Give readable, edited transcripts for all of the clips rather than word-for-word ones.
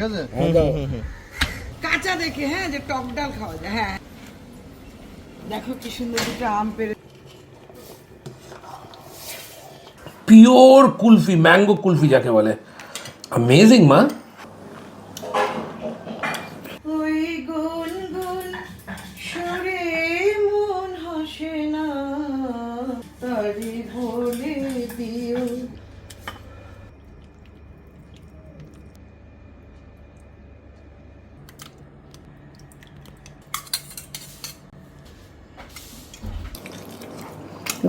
ঠিক আছে কাঁচা দেখে, হ্যাঁ, যে টক ডাল খাওয়া যায়। হ্যাঁ দেখো কি সুন্দর দুটো আম পেরে। পিওর কুলফি, ম্যাঙ্গো কুলফি যাকে বলে, অ্যামেজিং মা। ওই গুনগুন সুরে মন হাসে না, তারি বলে দিও।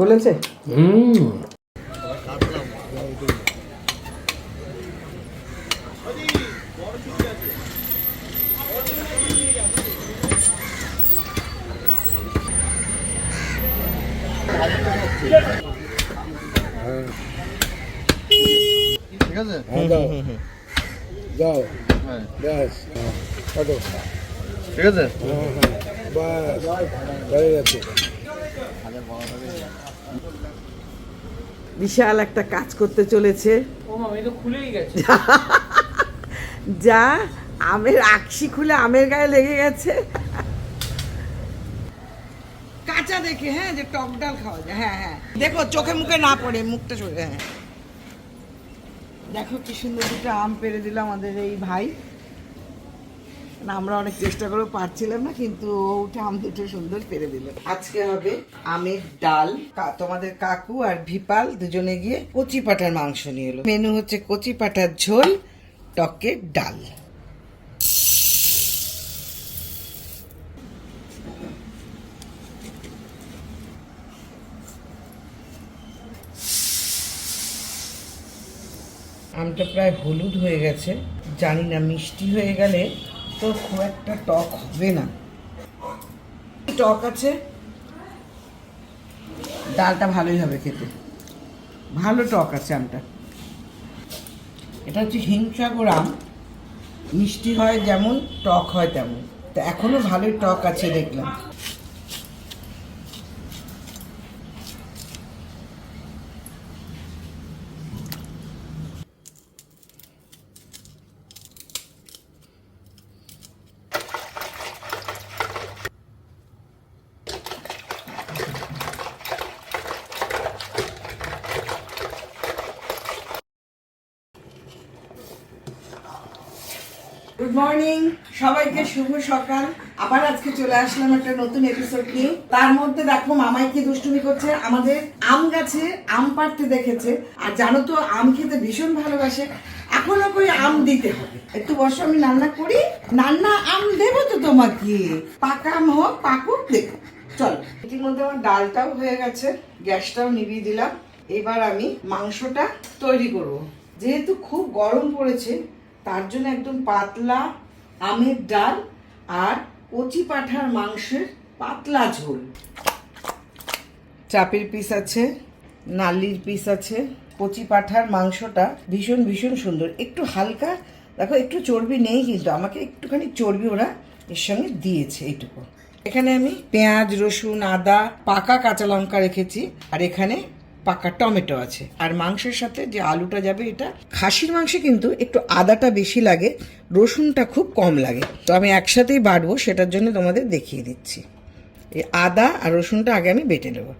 গলেছে? ঠিক আছে, যাও হ্যাঁ ব্যাস কাটো ঠিক আছে। বাস হয়ে গেছে। বিশাল একটা কাজ করতে চলেছে। ও মামা এটা খুলেই গেছে। যা আমের আকশি খুলে আমের গায়ে লেগে গেছে। কাঁচা দেখে, হ্যাঁ, যে টক ডাল খাওয়া যায়। হ্যাঁ হ্যাঁ দেখো চোখে মুখে না পড়ে, মুখটা সরে। হ্যাঁ দেখো কি সুন্দর দুটো আম পেরে দিল আমাদের এই ভাই। না, আমরা অনেক চেষ্টা করেও পারছিলাম না, কিন্তু ও উঠে আম দুটো সুন্দর পেরে দিল। আজকে হবে আমের ডাল। তোমাদের কাকু আর ভিপাল দুজনে গিয়ে কচি পাঁঠার মাংস নিয়ে এলো। মেনু হচ্ছে কচি পাঁঠার ঝোল, টকের ডাল। আমটা প্রায় হলুদ হয়ে গেছে, জানি না মিষ্টি হয়ে গেলে তো খুব একটা টক হবে না। টক আছে, ডালটা ভালোই হবে খেতে, ভালো টক আছে আমটা। এটা হচ্ছে হিমসাগর আম, মিষ্টি হয় যেমন, টক হয় তেমন। তা এখনো ভালোই টক আছে দেখলাম। গুড মর্নিং সবাইকে, শুভ সকাল। আবার আজকে চলে আসলাম একটা নতুন এপিসোড নিয়ে। তার মধ্যে দেখো মামাই কি দুষ্টুমি করছে, আমাদের আম গাছে আম পাড়তে দেখেছে। আর জানো তো আম খেতে ভীষণ ভালোবাসে। এখনো কই আম দিতে হবে, একটু বসো আমি রান্না করি। রান্না আম দেবো তো তোমাকে, পাকা আম হোক পাকুক দেখো। চল, এটির মধ্যে আমার ডালটাও হয়ে গেছে, গ্যাসটাও নিভিয়ে দিলাম। এবার আমি মাংসটা তৈরি করব। যেহেতু খুব গরম পড়েছে, তার জন্য একদম পাতলা আমের ডাল আর কচি পাঁঠার মাংসের পাতলা ঝোল। চাপের পিস আছে, নালির পিস আছে। কচি পাঁঠার মাংসটা ভীষণ ভীষণ সুন্দর, একটু হালকা। দেখো একটু চর্বি নেই, কিন্তু আমাকে একটুখানি চর্বি ওরা এর সঙ্গে দিয়েছে এইটুকু। এখানে আমি পেঁয়াজ, রসুন, আদা, পাকা কাঁচা লঙ্কা রেখেছি, আর এখানে পাকা টমেটো আছে। আর মাংসের সাথে যে আলুটা যাবে, এটা খাসির মাংসে কিন্তু একটু আদাটা বেশি লাগে, রসুনটা খুব কম লাগে। তো আমি একসাথেই বাটবো, সেটার জন্য তোমাদের দেখিয়ে দিচ্ছি। এই আদা আর রসুনটা আগে আমি বেটে নেবো।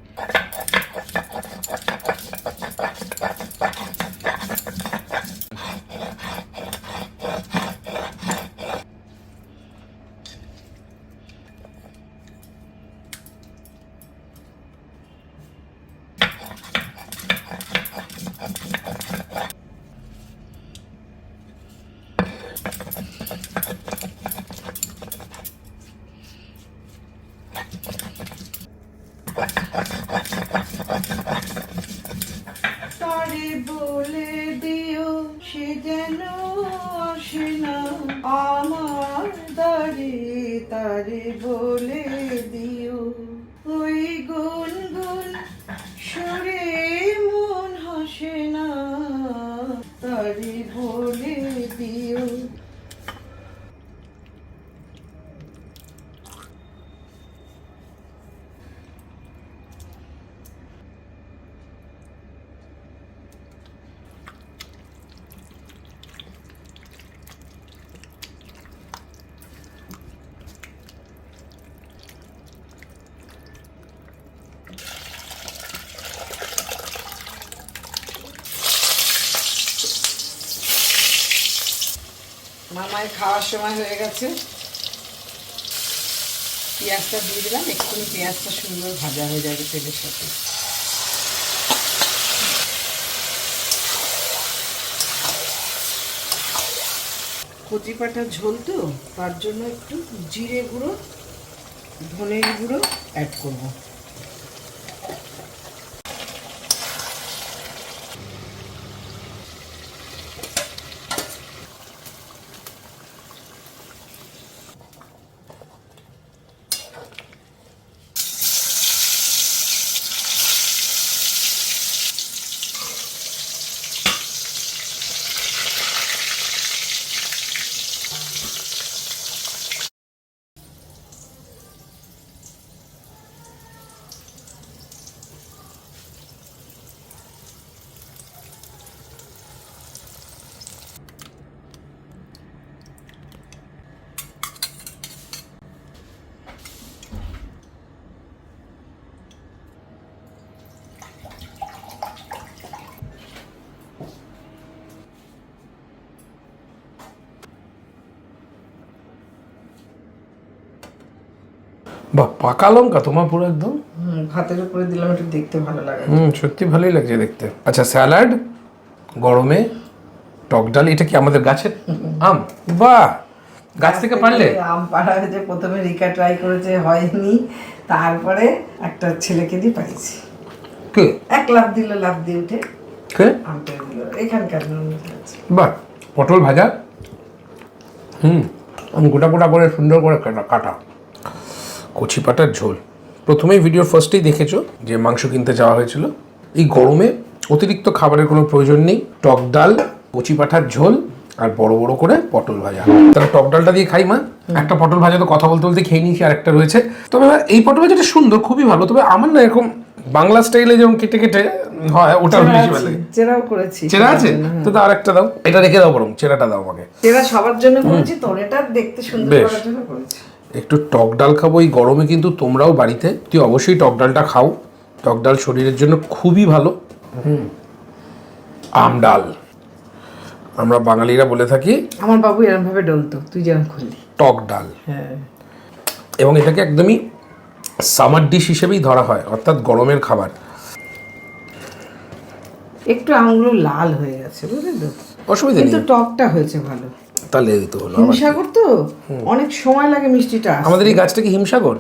তারে বলে দিও সে যেন আসে না আমার দ্বারে, তারে বলে দিও। ওই গুনগুন সুরে মন হাসে না, তারে বলে দিও। মামায় খাওয়ার সময় হয়ে গেছে, পেঁয়াজটা দিয়ে দিলাম, এক্ষুনি পেঁয়াজটা সুন্দর ভাজা হয়ে যাবে তেলের সাথে। কচি পাঁঠার ঝোল তো, তার জন্য একটু জিরে গুঁড়ো, ধনের গুঁড়ো অ্যাড করবো। বাহ, পাকা লঙ্কা তোমার পুরো একদম। ভাতের উপরে দিলাম, একটু দেখতে ভালো লাগে। সত্যি ভালোই লাগছে দেখতে। আচ্ছা, স্যালাড, গরমে টক ডাল, এটা কি আমাদের গাছের আম? বাহ, গাছ থেকে পারলে? আম পাড়া হয়েছে, প্রথমে রিকা ট্রাই করেছে, হয়নি, তারপরে একটা ছেলেকে দিয়ে পাইছি। কে? এক লাফ দিল, লাফ দিয়ে উঠে কে? আমটা দিল, এখানকার বাহ, পটল ভাজা, গোটা গোটা করে সুন্দর করে কাটা, কচি পাটার ঝোল। প্রথমেই ভিডিওর ফার্স্টেই দেখেছো যে মাংস কিনতে যাওয়া হয়েছিল। এই গরমে অতিরিক্ত খাবারের কোনো প্রয়োজন নেই। টক ডাল, কচি পাঠার ঝোল আর বড় বড় করে পটল ভাজা। তাহলে টক ডালটা দিয়ে খাই মা। একটা পটল ভাজা তো কথা বলতে বলতে খেয়ে নিয়েছি, আর একটা রয়েছে। তবে এই পটল ভাজাটা সুন্দর, খুবই ভালো। তবে আমার না এরকম বাংলা স্টাইলে যেমন কেটে কেটে হয়, ওটা বেশি ভালো লাগে। চেরাও করেছি। চেরা আছে তো, আর একটা দাও, এটা রেখে দাও, বরং চেরাটা দাও আমাকে। চেরা সবার জন্য করেছি, তোর এটা দেখতে সুন্দর করার জন্য করেছি। একটু টক ডাল খাবো এই গরমে, কিন্তু তোমরাও বাড়িতে তুই অবশ্যই টক ডালটা খাও। টক ডাল শরীরের জন্য খুবই ভালো। আম ডাল আমরা বাঙালিরা বলে থাকি। আমার বাবু এরকম ভাবে ডলতো, তুই যেরকম খুললি। টক ডাল, হ্যাঁ। এবং এটাকে একদমই সামার ডিশ হিসেবেই ধরা হয়, অর্থাৎ গরমের খাবার। একটু আমগুলো লাল হয়ে গেছে, বুঝলি তো, অসুবিধা নেই, কিন্তু টকটা হয়েছে ভালো। তাহলে এই তো হলো। হিমসাগর তো অনেক সময় লাগে মিষ্টিটা। আমাদের এই গাছটা কি হিমসাগর?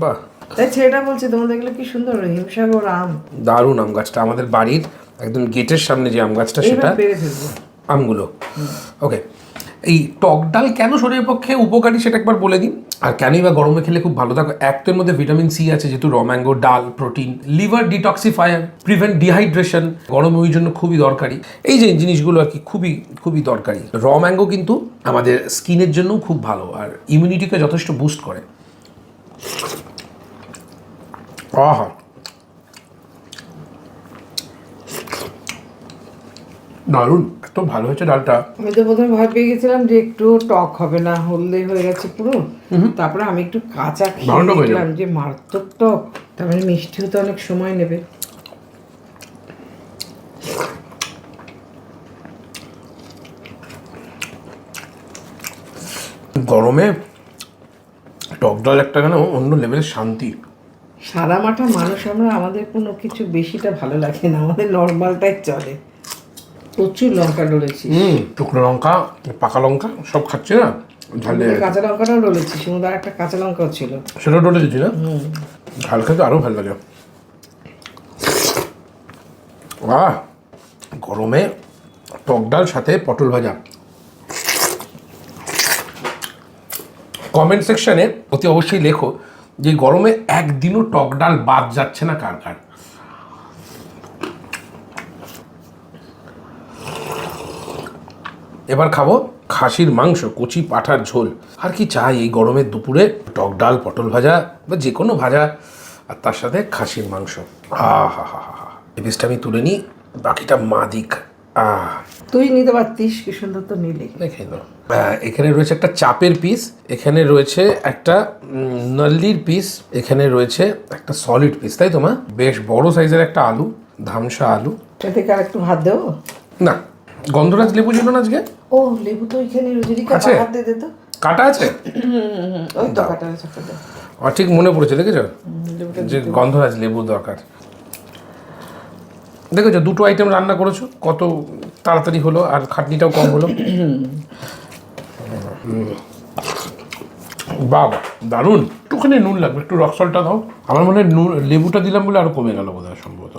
বাহ, তাই ছেলেটা বলছে তোমাদের এগুলো কি সুন্দর হিমসাগর আম। দারুণ আম গাছটা, আমাদের বাড়ির একদম গেটের সামনে যে আম গাছটা, সেটা পেরে ফেলবো আমগুলো। ওকে, এই টক ডাল কেন শরীরের পক্ষে উপকারী সেটা একবার বলে দিন, আর কেনই বা গরমে খেলে খুব ভালো। থাকো, এক তো এর মধ্যে ভিটামিন সি আছে, যেহেতু র ম্যাঙ্গো, ডাল, protein, liver detoxifier, prevent dehydration, গরমে ওই জন্য খুবই দরকারি। এই যে জিনিসগুলো আর কি খুবই খুবই দরকারি। র ম্যাঙ্গো কিন্তু আমাদের স্কিনের জন্যও খুব ভালো, আর ইমিউনিটিকে যথেষ্ট বুস্ট করে। আহা, দারুণ, এত ভালো হয়েছে ডালটা। আমি তো প্রথমে ভয় পেয়ে গেছিলাম যে একটু টক হবে না, হলদে হয়ে গেছে পুরো। তারপরে আমি একটু কাঁচা খেয়ে দেখলাম যে মারাত্মক টক, তারপরে মিষ্টিও তো অনেক সময় নেবে। গরমে টক ডাল একটা কেন অন্য লেভেলের শান্তি। সাদা মাঠা মানুষ আমরা, আমাদের কোনো কিছু বেশিটা ভালো লাগে না, আমাদের নর্মালটাই চলে। প্রচুর লঙ্কা ডলেছি, শুকনো লঙ্কা, পাকা লঙ্কা সব খাচ্ছে না, ঝালে। কাঁচা লঙ্কাটাও ডলেছি, সুন্দর একটা কাঁচা লঙ্কাও ছিল, সেটাও ডলে দিচ্ছি না। ঝাল খেতে আরও ভালো লাগে। আহ, গরমে টক ডাল সাথে পটল ভাজা। কমেন্ট সেকশনে অতি অবশ্যই লেখো যে গরমে একদিনও টক ডাল বাদ যাচ্ছে না কার কার। এবার খাবো খাসির মাংস, কচি পাঁঠার ঝোল। আর কি চাই এই গরমের দুপুরে? টক ডাল, পটল ভাজা বা যে কোনো ভাজা, আর তার সাথে খাসির মাংস। হা হা হা। এই পিসটা আমি তুলে নিই, বাকিটা মা দিক। তুই নিতে পারতিস, কি সুন্দর তো নিলি। দেখে দাও, এখানে রয়েছে একটা চাপের পিস, এখানে রয়েছে একটা নল্লির পিস, এখানে রয়েছে একটা সলিড পিস, তাই তো মা? বেশ বড় সাইজের একটা আলু, ধামসা আলু। এটা থেকে আর একটু ভাত দেবো না, গন্ধরাজ লেবু ছিল না আজকে? ও লেবু তো ওইখানে রোজেরিকা আছে? হাত দিয়ে দে তো। কাটা আছে? ওই তো কাটা আছে কাটা। ঠিক মনে পড়েছে, দেখেছো লেবুটা যে গন্ধরাজ লেবু দরকার। দেখেছো দুটো আইটেম রান্না করেছো, কত তাড়াতাড়ি হলো আর খাটনিটাও কম হলো। বাবা দারুণ। একটুখানি নুন লাগবে, একটু রক সল্টটা দাও। আমার মনে হয় নুন লেবুটা দিলাম বলে আরো কমে গেল বোধ হয় সম্ভবত।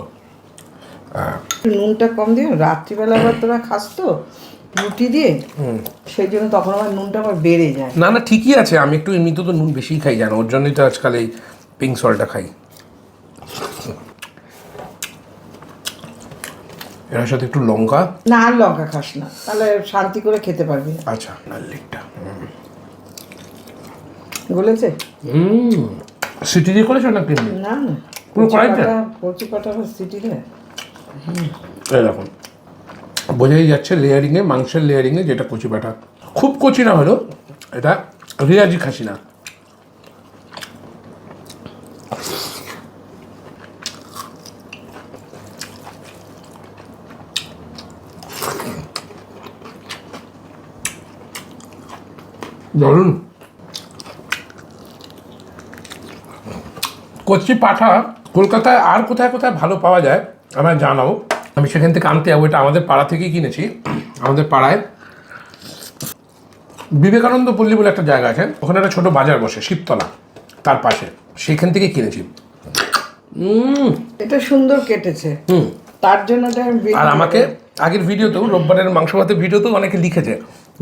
একটু নুনটা কম দিও, রাত্রিবেলা আবার তোরা খাস তো রুটি দিয়ে, সেই জন্য তখন আমার নুনটা আবার বেড়ে যায়। না না ঠিকই আছে, আমি একটু এমনিতে তো নুন বেশিই খাই জানো, ওর জন্যই তো আজকাল এই পিঙ্ক সল্টটা খাই। এর সাথে একটু লঙ্কা। না আর লঙ্কা খাস না, তাহলে শান্তি করে খেতে পারবি না। আচ্ছা নাল্লিকটা গলেছে? সিটি দিয়ে করেছো না কেমনি? না না পুরো কড়াইতে? কচি পাটা সিটি দেয়। এই দেখুন বোঝাই যাচ্ছে লেয়ারিংয়ে, মাংসের লেয়ারিংয়ে যেটা কচি পাটা। খুব কচি না হলেও এটা রেয়াজি খাসি না। ধরুন কচি পাঠা কলকাতায় আর কোথায় কোথায় ভালো পাওয়া যায় আমায় জানাও, আমি সেখান থেকে আনতে যাবো। এটা আমাদের পাড়া থেকেই কিনেছি। আমাদের পাড়ায় বিবেকানন্দ পল্লী বলে একটা জায়গা আছে, ওখানে একটা ছোটো বাজার বসে শিবতলা, তার পাশে, সেখান থেকে কিনেছি। এটা সুন্দর কেটেছে, তার জন্য এটা আমি আর আমাকে আগের ভিডিওতেও রোববারের মাংস ভাতের ভিডিওতেও অনেকে লিখেছে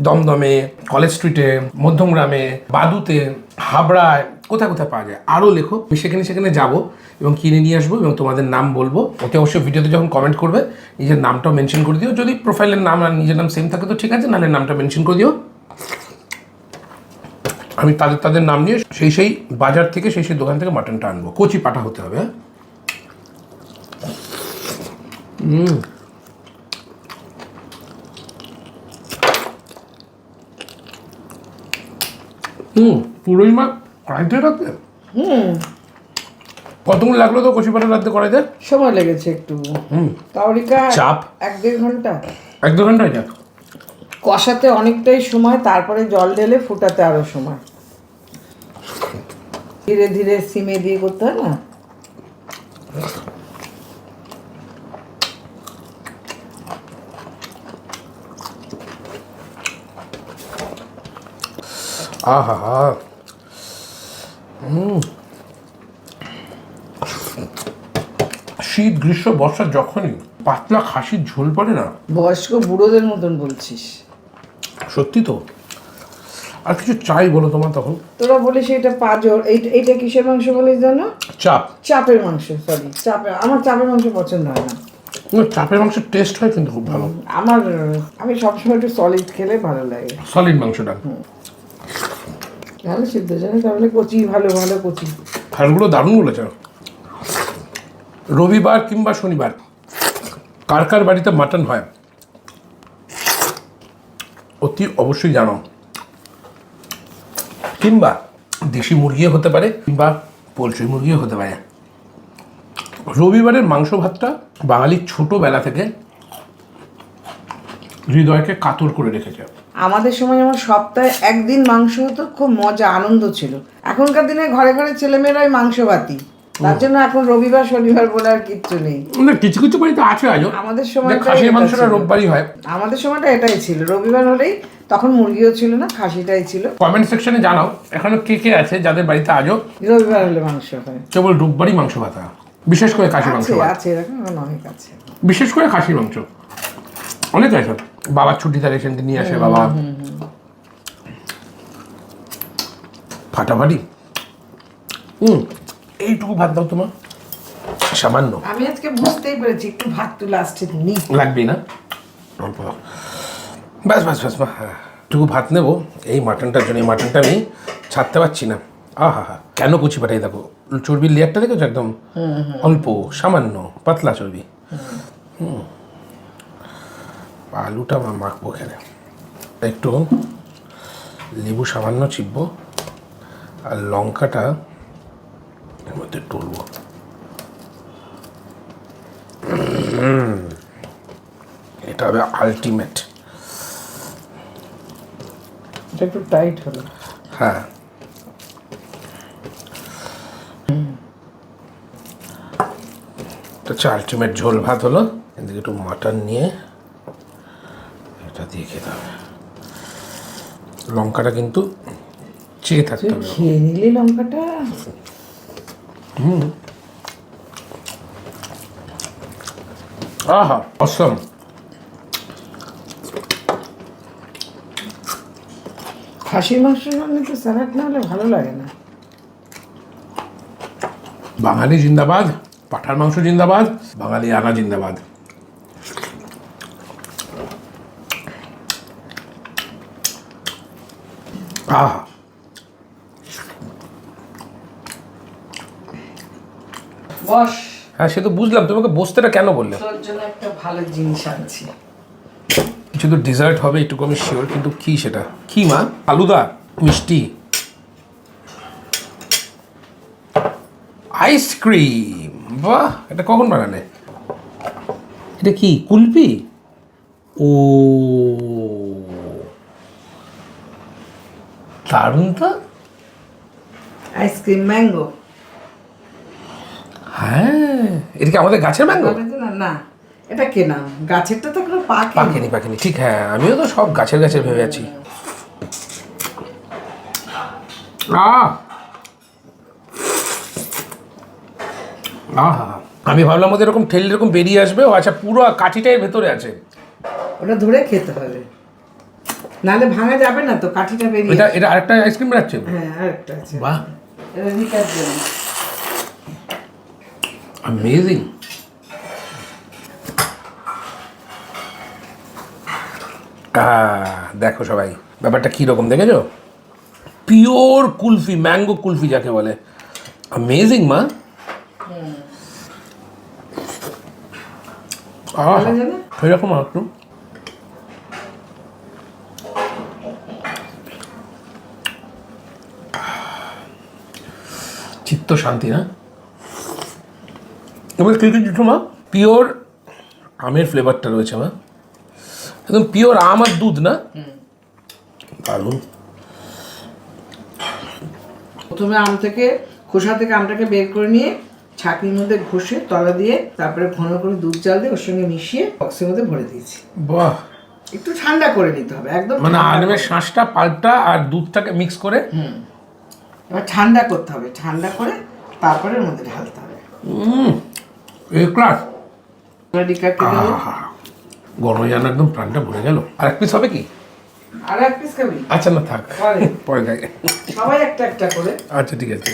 দমদমে, কলেজ স্ট্রিটে, মধ্যমগ্রামে, বাদুতে, হাবড়ায় কোথায় কোথায় পাওয়া যায় আরও লেখো। আমি সেখানে যাবো এবং কিনে নিয়ে আসবো এবং তোমাদের নাম বলবো। ওকে অবশ্যই ভিডিওতে যখন কমেন্ট করবে নিজের নামটাও মেনশন করে দিও। যদি প্রোফাইলের নাম আর নিজের নাম সেম থাকে তো ঠিক আছে, নাহলে নামটা মেনশন করে দিও। আমি তাদের নাম নিয়ে সেই বাজার থেকে সেই দোকান থেকে মাটনটা আনবো। কচি পাটা হতে হবে। পুরোই মা কড়াইতে রাখতে কতক্ষণ লাগলো তো কচি পাটা রাখতে কড়াইতে? সময় লেগেছে একটু, তাওরিকা চাপ 1-1.5 ঘন্টা। 1-2 ঘন্টা এটা কষাতে অনেকটাই সময়, তারপরে জল ঢেলে ফুটাতে আরো সময়। ধীরে ধীরে সিমে দিয়ে করতে হয় না। আহা শীত গ্রীষ্ম বর্ষা যখনই পাতলা খাসির ঝোল পড়ে না, বয়স্ক বুড়োদের মতন বলছিস। সত্যি তো। আর কিছু চাই বলো তোমার তখন? তোরা বলিস এটা পাঁজর, এইটা কিসের মাংস বলিস জানো? চাপ। চাপের মাংস, সরি চাপের। আমার চাপের মাংস পছন্দ হয় না। চাপের মাংসের টেস্ট হয় কিন্তু খুব ভালো। আমি সবসময় একটু সলিড খেলে ভালো লাগে। সলিড মাংসটা ভালো সিদ্ধ জানে, তাহলে কচি ভালো ভালো কচি। খালগুলো দারুণ বলেছে। রবিবার কিংবা শনিবার কার কার বাড়িতে মাটন হয় অতি অবশ্যই জানো। কিংবা দেশি মুরগিও হতে পারে কিংবা পোলট্রি মুরগিও হতে পারে। রবিবারের মাংস ভাতটা বাঙালির ছোটোবেলা থেকে হৃদয়কে কাতর করে রেখেছে। আমাদের সময় যেমন সপ্তাহে একদিন মাংস হতো, খুব মজা আনন্দ ছিল। এখনকার দিনে ঘরে ঘরে ছেলেমেয়েরাই মাংস ভাতি, তার জন্য এখন রবিবার শনিবার বলে আর কিচ্ছু নেই। কিছু কিছু বাড়িতে আছে আজও আমাদের সময় খাসির মাংসটা রোববারই হয়। আমাদের সময়টা এটাই ছিল, রবিবার হলেই, তখন মুরগিও ছিল না, খাসিটাই ছিল। কমেন্ট সেকশনে জানাও এখনো কে কে আছে যাদের বাড়িতে আজও রবিবার হলে মাংস হয়, কেবল রোববারই মাংস ভাত হয়। বিশেষ করে খাসির মাংস ভাত, আছে এরকম এখন অনেক আছে। বিশেষ করে খাসির মাংস অনেক আছে। বাবার ছুটি থাকে সেদিন নিয়ে আসে বাবা, ফাটাফাটি। এইটুকু ভাত দাও তোমার, সামান্য। আমি আজকে বুঝতেই পেরেছি একটু ভাত তো লাস্টে নি লাগবেই না, অল্প ব্যাস ব্যাস ব্যাস বা একটুকু ভাত নেবো এই মাটনটার জন্য। এই মাটনটা আমি ছাড়তে পারছি না। আহা হা, কেন কুচি পাঠাই দেখো, চর্বির লেয়ারটা দেখেছো একদম অল্প সামান্য পাতলা চর্বি। আলুটা মাখবো এখানে, একটু লেবু সামান্য চিপবো আর লঙ্কাটা এর মধ্যে টুলবো। এটা হবে আলটিমেট। এটা একটু টাইট হলো। হ্যাঁ, এটা হচ্ছে আলটিমেট ঝোল ভাত হলো। এদিকে একটু মাটন নিয়ে এটা দিয়ে খেতে হবে। লঙ্কাটা কিন্তু চেয়ে থাকতে হবে। খেয়ে নিলি লঙ্কাটা। আহা, অসম। খাসির মাংসের সঙ্গে তো স্যালাড না হলে ভালো লাগে না। বাঙালি জিন্দাবাদ, পাঠার মাংস জিন্দাবাদ, বাঙালি আনা জিন্দাবাদ। আহা, বস, হ্যাঁ সে তো বুঝলাম, তোমাকে বসতেটা কেন বললে? তোর জন্য একটা ভালো জিনিস আনছি। কিছু তো ডিজার্ট হবে একটু আমি শিওর, কিন্তু কি সেটা? কি মা? আলুদা, মিষ্টি, আইসক্রিম। বাহ, এটা কখন বানালে? এটা কি কুলফি? ও দারুণ তো। Ice cream mango. হ্যাঁ, এটা কি আমাদের গাছের ম্যাঙ্গো? না না, এটা কেনা, গাছেরটা তো এখনো পাকেনি পাকেনি, ঠিক। হ্যাঁ, আমিও তো সব গাছের গাছের ভেবে আছি। আহা, আমি ভাবলাম ওদের এরকম ঠেলে এরকম বেরিয়ে আসবে। ও আচ্ছা, পুরো কাঠিটাই ভেতরে আছে। ওটা ধরে খেতে হবে, নাহলে ভাঙা যাবে না তো, কাঠিটা বেরিয়ে এটা এটা আরেকটা আইসক্রিম রাখছে। হ্যাঁ, আরেকটা আছে। বাহ, এটা রিকার জন্য। অ্যামেজিং। দেখো সবাই ব্যাপারটা কীরকম দেখেছো? পিওর কুলফি, ম্যাঙ্গো কুলফি যাকে বলে। অ্যামেজিং মা। সেরকম একটু চিত্ত শান্তি না? এবার কী কী দিচ্ছ মা? পিওর আমের ফ্লেভারটা রয়েছে মা, একদম পিওর আম আর দুধ না? দারুণ। প্রথমে আম থেকে, খোসা থেকে আমটাকে বের করে নিয়ে ছাঁকনির মধ্যে ঘষে তলা দিয়ে, তারপরে ঘন করে দুধ জাল দিয়ে ওর সঙ্গে মিশিয়ে বক্সের মধ্যে ভরে দিয়েছি। বাহ, একটু ঠান্ডা করে নিতে হবে একদম, মানে আমের শাঁসটা, পাল্পটা আর দুধটাকে মিক্স করে এবার ঠান্ডা করতে হবে, ঠান্ডা করে তারপরে এর মধ্যে ঢালতে হবে। এ ক্লাস। গরমে যেন একদম প্রাণটা ভরে গেল। আর এক পিস হবে কি? আর এক পিস খাবি? আচ্ছা না থাক, পরে। পরে খাই। সবাই একটা একটা করে। আচ্ছা ঠিক আছে।